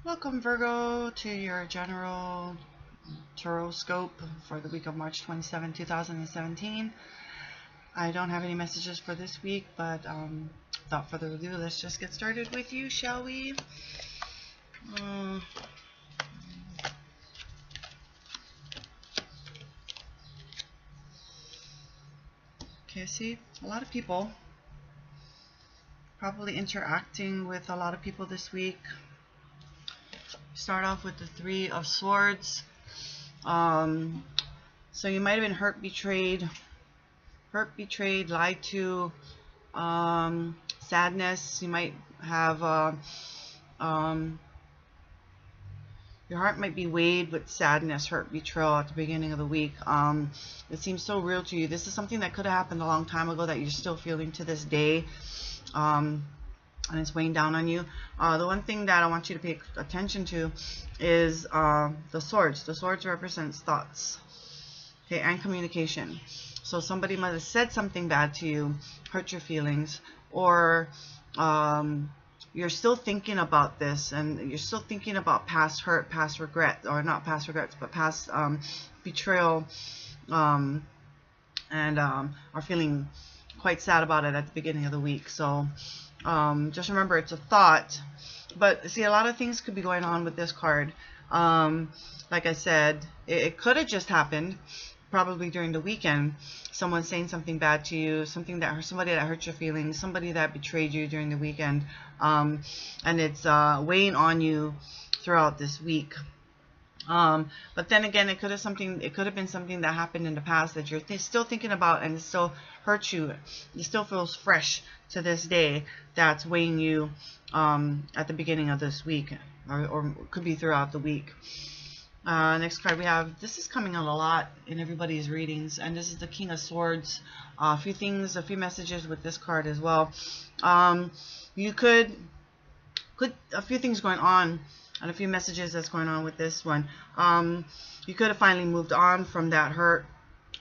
Welcome, Virgo, to your general tarot scope for the week of March 27, 2017. I don't have any messages for this week, but without further ado, let's just get started with you, shall we? Uh, okay, see, a lot of people probably interacting with a lot of people this week. Start off with the Three of Swords. So you might have been hurt, betrayed, lied to, sadness. You might have your heart might be weighed with sadness, hurt, betrayal at the beginning of the week. It seems so real to you. This is something that could have happened a long time ago that you're still feeling to this day, and it's weighing down on you. The one thing that I want you to pay attention to is the swords. The swords represents thoughts, okay, and communication. So somebody might have said something bad to you, hurt your feelings, or you're still thinking about this, and you're still thinking about past hurt, past regret, or not past regrets, but past betrayal, and are feeling quite sad about it at the beginning of the week. So just remember, it's a thought. But see, a lot of things could be going on with this card. Like I said, it could have just happened probably during the weekend. Someone saying something bad to you, somebody that hurt your feelings, somebody that betrayed you during the weekend, and it's weighing on you throughout this week. But then again, it could have been something that happened in the past that you're still thinking about, and it still hurts you. It still feels fresh to this day. That's weighing you at the beginning of this week, or could be throughout the week. Next card we have, this is coming out a lot in everybody's readings, and this is the King of Swords. A few messages with this card as well. You could a few things going on, and a few messages that's going on with this one. You could have finally moved on from that hurt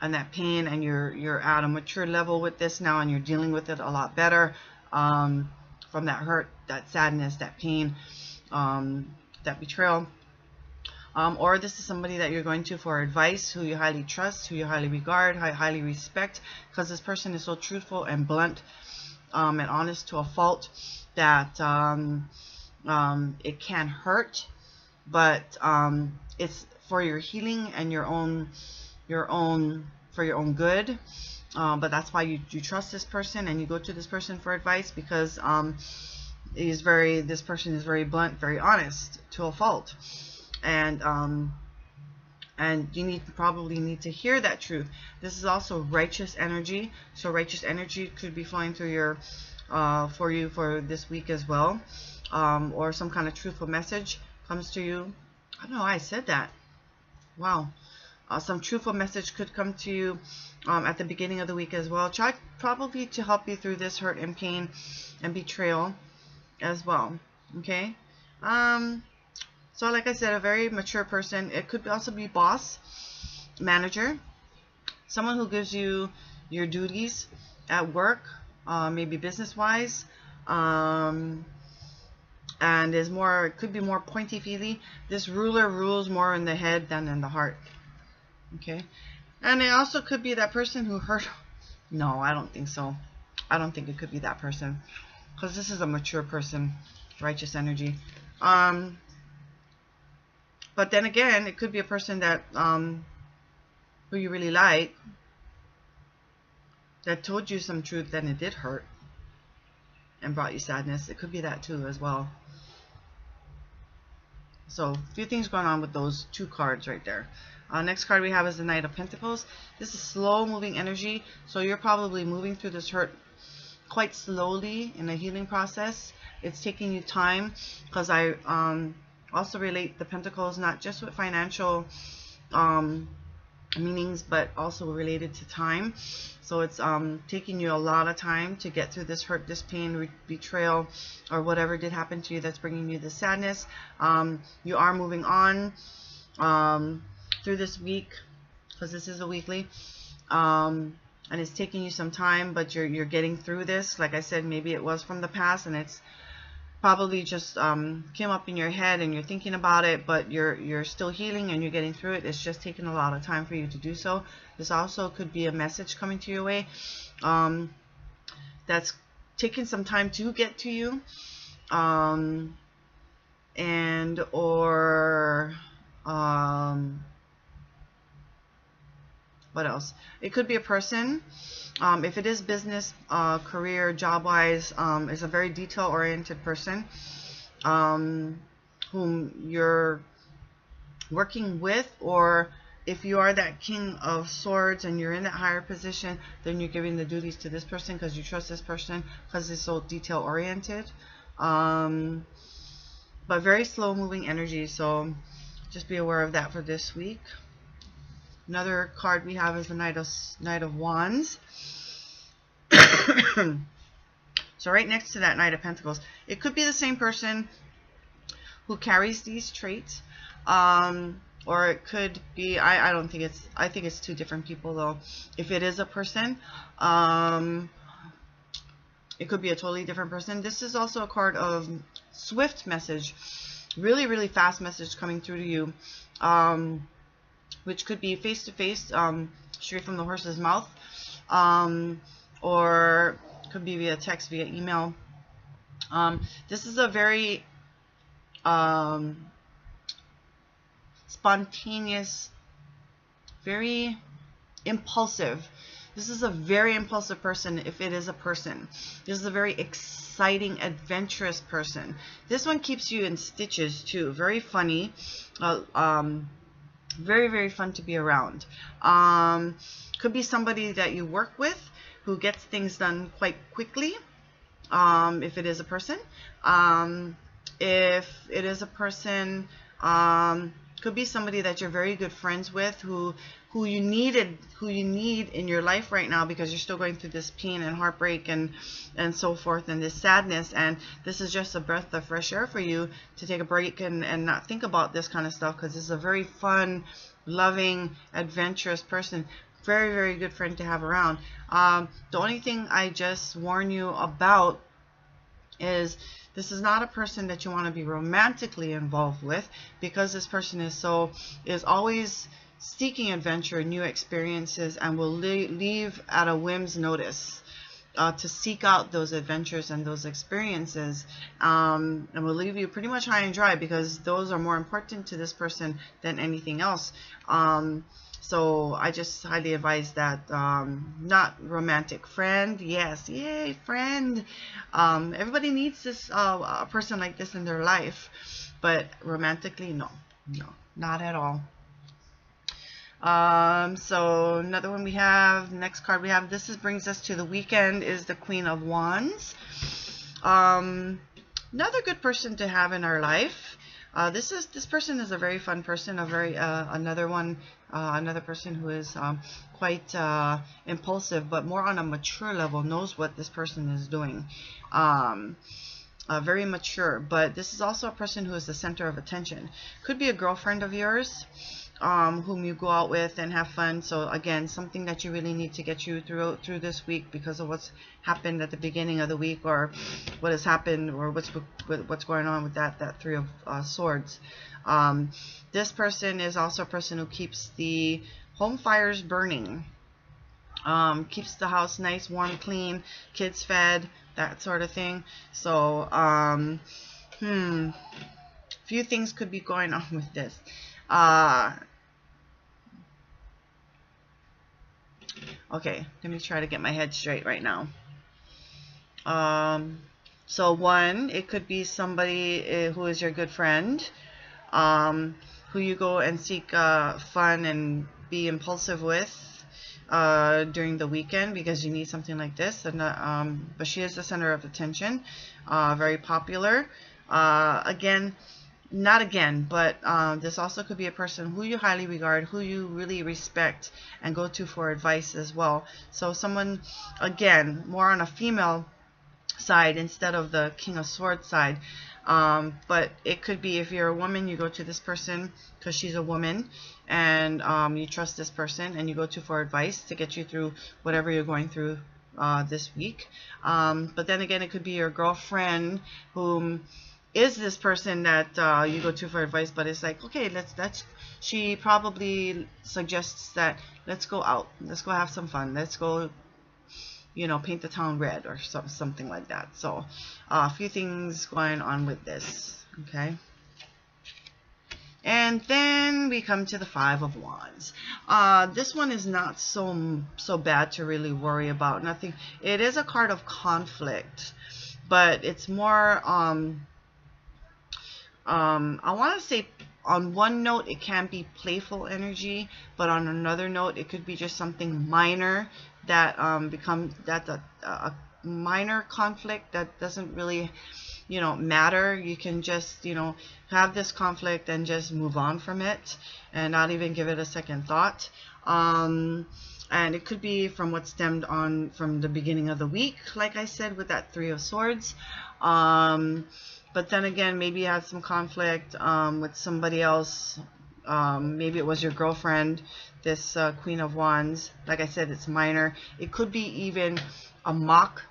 and that pain, and you're at a mature level with this now, and you're dealing with it a lot better, from that hurt, that sadness, that pain, that betrayal. Or this is somebody that you're going to for advice, who you highly trust, who you highly regard, highly respect, because this person is so truthful and blunt, and honest to a fault that it can hurt, but it's for your healing and for your own good. But that's why you trust this person, and you go to this person for advice, because this person is very blunt, very honest to a fault. And you probably need to hear that truth. This is also righteous energy, so righteous energy could be flowing through your for you for this week as well, or some kind of truthful message comes to you. I don't know why I said that. Wow. Some truthful message could come to you at the beginning of the week as well. Try probably to help you through this hurt and pain and betrayal as well. Okay. So like I said, a very mature person. It could also be boss, manager, someone who gives you your duties at work, maybe business-wise, and it could be more pointy-feely. This ruler rules more in the head than in the heart. Okay, and it also could be that person who hurt. No, I don't think so. I don't think it could be that person, because this is a mature person, righteous energy. But then again, it could be a person that who you really like, that told you some truth, then it did hurt and brought you sadness. It could be that too as well. So a few things going on with those two cards right there. Next card we have is the Knight of Pentacles. This is slow moving energy, so you're probably moving through this hurt quite slowly in a healing process. It's taking you time, because I also relate the Pentacles not just with financial meanings, but also related to time. So it's taking you a lot of time to get through this hurt, this pain, betrayal, or whatever did happen to you that's bringing you this sadness. You are moving on through this week, because this is a weekly, and it's taking you some time, but you're getting through this. Like I said, maybe it was from the past, and it's probably just came up in your head and you're thinking about it, but you're still healing and you're getting through it. It's just taking a lot of time for you to do so. This also could be a message coming to your way that's taking some time to get to you, and or what else? It could be a person. If it is business, career, job-wise, is a very detail-oriented person whom you're working with, or if you are that King of Swords and you're in that higher position, then you're giving the duties to this person because you trust this person because it's so detail-oriented. But very slow-moving energy, so just be aware of that for this week. Another card we have is the Knight of Wands. So right next to that Knight of Pentacles, it could be the same person who carries these traits, or it could be, I don't think it's, I think it's two different people though. If it is a person, it could be a totally different person. This is also a card of swift message, really, really fast message coming through to you, which could be face to face, straight from the horse's mouth, or could be via text, via email. This is a very spontaneous, very impulsive. This is a very impulsive person if it is a person. This is a very exciting, adventurous person. This one keeps you in stitches too. Very funny. Very, very fun to be around. Could be somebody that you work with who gets things done quite quickly, if it is a person. If it is a person, could be somebody that you're very good friends with, who you need in your life right now because you're still going through this pain and heartbreak and so forth, and this sadness, and this is just a breath of fresh air for you to take a break and not think about this kind of stuff, because this is a very fun, loving, adventurous person. Very, very good friend to have around. The only thing I just warn you about is this is not a person that you want to be romantically involved with, because this person is always seeking adventure, new experiences, and will leave at a whim's notice to seek out those adventures and those experiences, and will leave you pretty much high and dry, because those are more important to this person than anything else. So I just highly advise that. Not romantic. Friend, yes, yay, friend. Everybody needs this a person like this in their life, but romantically, no, not at all. So another one we have, next card we have, brings us to the weekend, is the Queen of Wands. Another good person to have in our life. This person is a very fun person, another person who is quite impulsive, but more on a mature level, knows what this person is doing. Very mature, but this is also a person who is the center of attention. Could be a girlfriend of yours, whom you go out with and have fun. So again, something that you really need to get you through this week because of what's happened at the beginning of the week, or what has happened, or what's going on with that Three of Swords. This person is also a person who keeps the home fires burning, keeps the house nice, warm, clean, kids fed, that sort of thing. So few things could be going on with this. Okay, let me try to get my head straight right now. So one, it could be somebody who is your good friend, who you go and seek fun and be impulsive with during the weekend because you need something like this. And but she is the center of attention, very popular. But this also could be a person who you highly regard, who you really respect and go to for advice as well. So someone, again, more on a female side instead of the King of Swords side. But it could be, if you're a woman, you go to this person because she's a woman, and you trust this person and you go to for advice to get you through whatever you're going through this week. But then again, it could be your girlfriend whom is this person that you go to for advice, but it's like, okay, let's she probably suggests that let's go out, let's go have some fun, let's go, you know, paint the town red or something like that. So a few things going on with this. Okay. And then we come to the Five of Wands. This one is not so bad to really worry about. Nothing. It is a card of conflict, but it's more I want to say on one note it can be playful energy, but on another note it could be just something minor that that's a minor conflict that doesn't really, you know, matter. You can just, you know, have this conflict and just move on from it and not even give it a second thought. And it could be from what stemmed on from the beginning of the week, like I said, with that Three of Swords. But then again, maybe you had some conflict with somebody else. Maybe it was your girlfriend, this Queen of Wands. Like I said, it's minor. It could be even a mock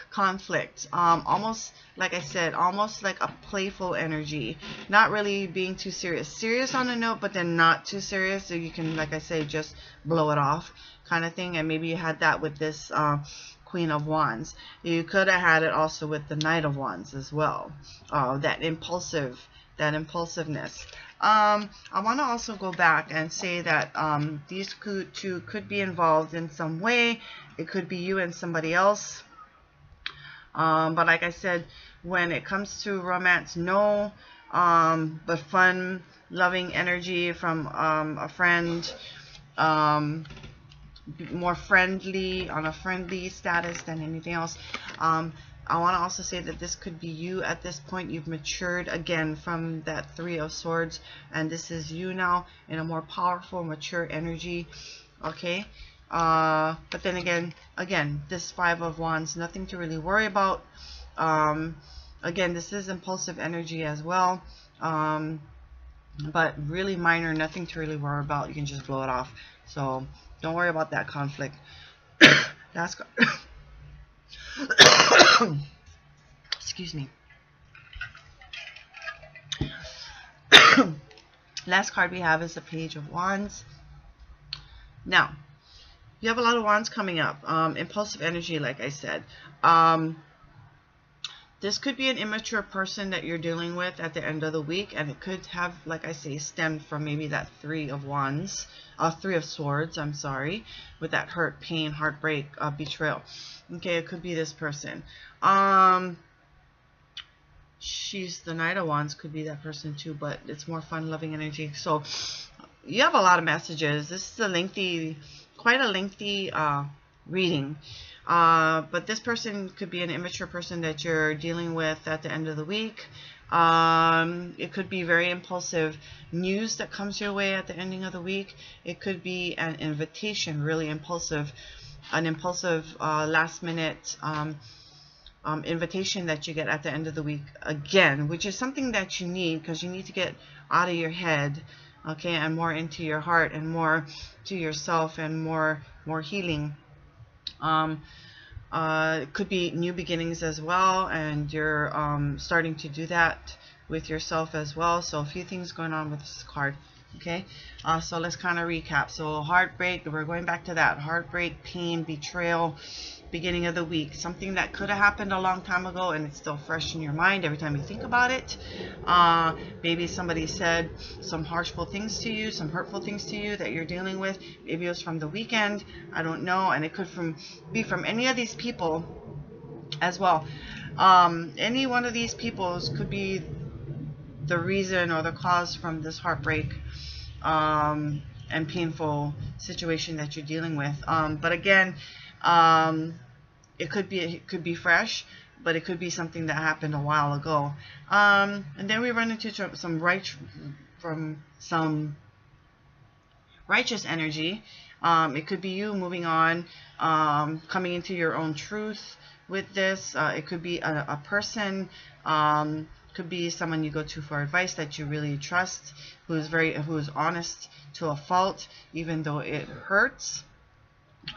conflict, almost like I said, almost like a playful energy, not really being too serious on a note, but then not too serious, so you can, like I say, just blow it off kind of thing. And maybe you had that with this Queen of Wands. You could have had it also with the Knight of Wands as well. That impulsiveness. I want to also go back and say that these two could be involved in some way. It could be you and somebody else. But like I said, when it comes to romance, no. But fun, loving energy from a friend, more friendly, on a friendly status than anything else. I want to also say that this could be you at this point. You've matured again from that Three of Swords, and this is you now in a more powerful, mature energy. Okay. But then again, this Five of Wands, nothing to really worry about. Again, this is impulsive energy as well, but really minor, nothing to really worry about. You can just blow it off. So don't worry about that conflict. Last card. Excuse me. Last card we have is the Page of Wands. Now, you have a lot of wands coming up. Impulsive energy, like I said. This could be an immature person that you're dealing with at the end of the week, and it could have, like I say, stemmed from maybe that Three of Swords, I'm sorry, with that hurt, pain, heartbreak, betrayal. Okay, it could be this person. She's the Knight of Wands, could be that person too, but it's more fun, loving energy. So you have a lot of messages. This is a quite a lengthy reading. But this person could be an immature person that you're dealing with at the end of the week. It could be very impulsive news that comes your way at the ending of the week. It could be an invitation, really impulsive, an impulsive last minute invitation that you get at the end of the week again, which is something that you need, because you need to get out of your head, okay, and more into your heart and more to yourself and more healing. It could be new beginnings as well, and you're starting to do that with yourself as well. So a few things going on with this card. Okay, so let's kind of recap. So heartbreak, we're going back to that. Heartbreak, pain, betrayal, beginning of the week. Something that could have happened a long time ago and it's still fresh in your mind every time you think about it. Maybe somebody said some harshful things to you, some hurtful things to you that you're dealing with. Maybe it was from the weekend, I don't know. And it could be from any of these people as well. Any one of these peoples could be the reason or the cause from this heartbreak and painful situation that you're dealing with. But again, it could be fresh, but it could be something that happened a while ago. And then we run into some righteous energy. It could be you moving on, coming into your own truth with this. It could be a person. Could be someone you go to for advice that you really trust, who is honest to a fault, even though it hurts.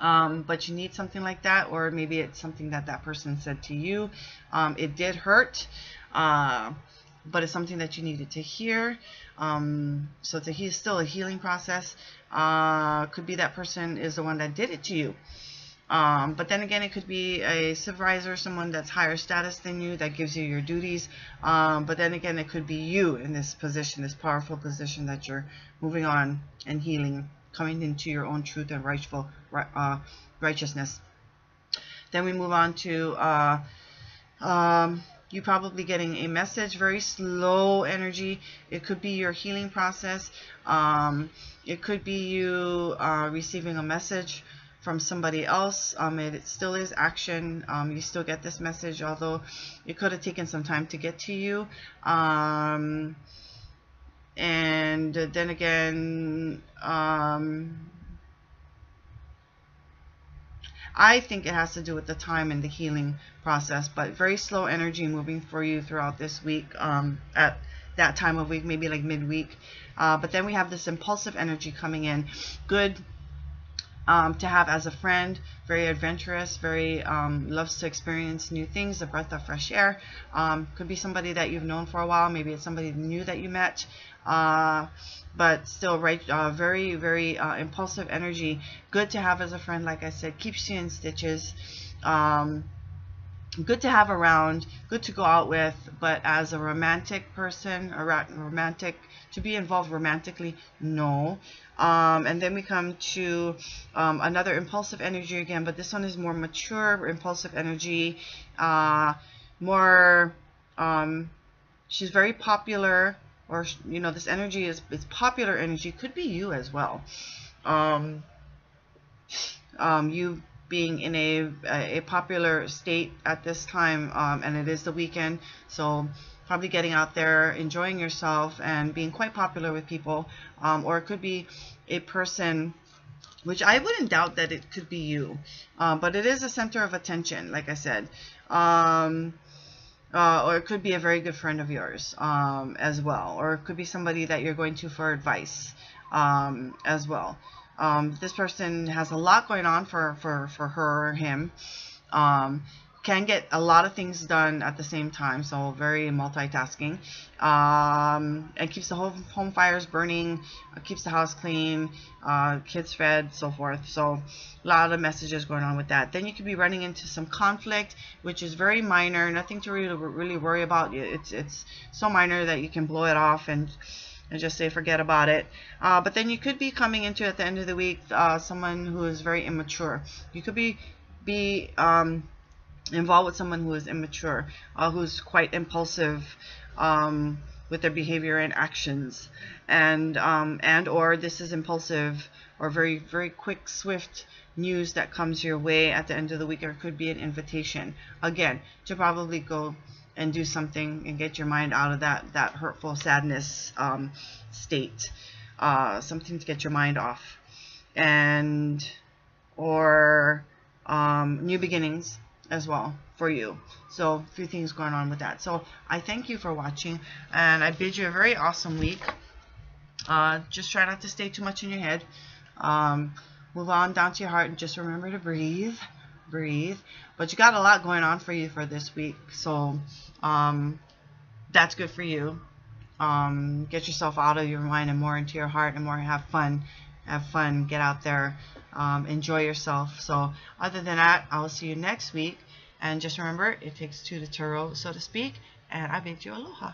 But you need something like that, or maybe it's something that that person said to you. It did hurt, but it's something that you needed to hear. So it's still a healing process. Could be that person is the one that did it to you. But then again, it could be a supervisor, someone that's higher status than you, that gives you your duties. But then again, it could be you in this position, this powerful position that you're moving on and healing, coming into your own truth and righteousness. Then we move on to you probably getting a message, very slow energy. It could be your healing process. It could be you receiving a message from somebody else. It still is action. You still get this message, although it could have taken some time to get to you. And then again, I think it has to do with the time and the healing process, but very slow energy moving for you throughout this week, at that time of week, maybe like midweek. But then we have this impulsive energy coming in. Good to have as a friend, very adventurous, very loves to experience new things, a breath of fresh air. Could be somebody that you've known for a while, maybe it's somebody new that you met, but still very, very impulsive energy. Good to have as a friend, like I said, keeps you in stitches. Good to have around, good to go out with, but as a romantic person, to be involved romantically, no. And then we come to another impulsive energy again, but this one is more mature, impulsive energy, more, she's very popular, or, you know, this energy is popular energy, could be you as well. You being in a popular state at this time, and it is the weekend, so probably getting out there, enjoying yourself, and being quite popular with people. Or it could be a person, which I wouldn't doubt that it could be you, but it is a center of attention, like I said. Or it could be a very good friend of yours as well, or it could be somebody that you're going to for advice as well. This person has a lot going on for her or him. Can get a lot of things done at the same time, so very multitasking, and keeps the home fires burning, keeps the house clean, kids fed, so forth. So a lot of messages going on with that. Then you could be running into some conflict, which is very minor, nothing to really worry about. It's so minor that you can blow it off and just say forget about it. But then you could be coming into, at the end of the week, someone who is very immature. You could be involved with someone who is immature, who's quite impulsive with their behavior and actions, and or this is impulsive or very, very quick, swift news that comes your way at the end of the week, or it could be an invitation, again, to probably go and do something and get your mind out of that hurtful sadness state, something to get your mind off, and or new beginnings as well for you. So a few things going on with that. So I thank you for watching, and I bid you a very awesome week. Just try not to stay too much in your head. Move on down to your heart, and just remember to breathe. But you got a lot going on for you for this week, so that's good for you. Get yourself out of your mind and more into your heart, and more have fun, get out there, enjoy yourself. So other than that, I will see you next week, and just remember, it takes two to tango, so to speak, and I bid you aloha.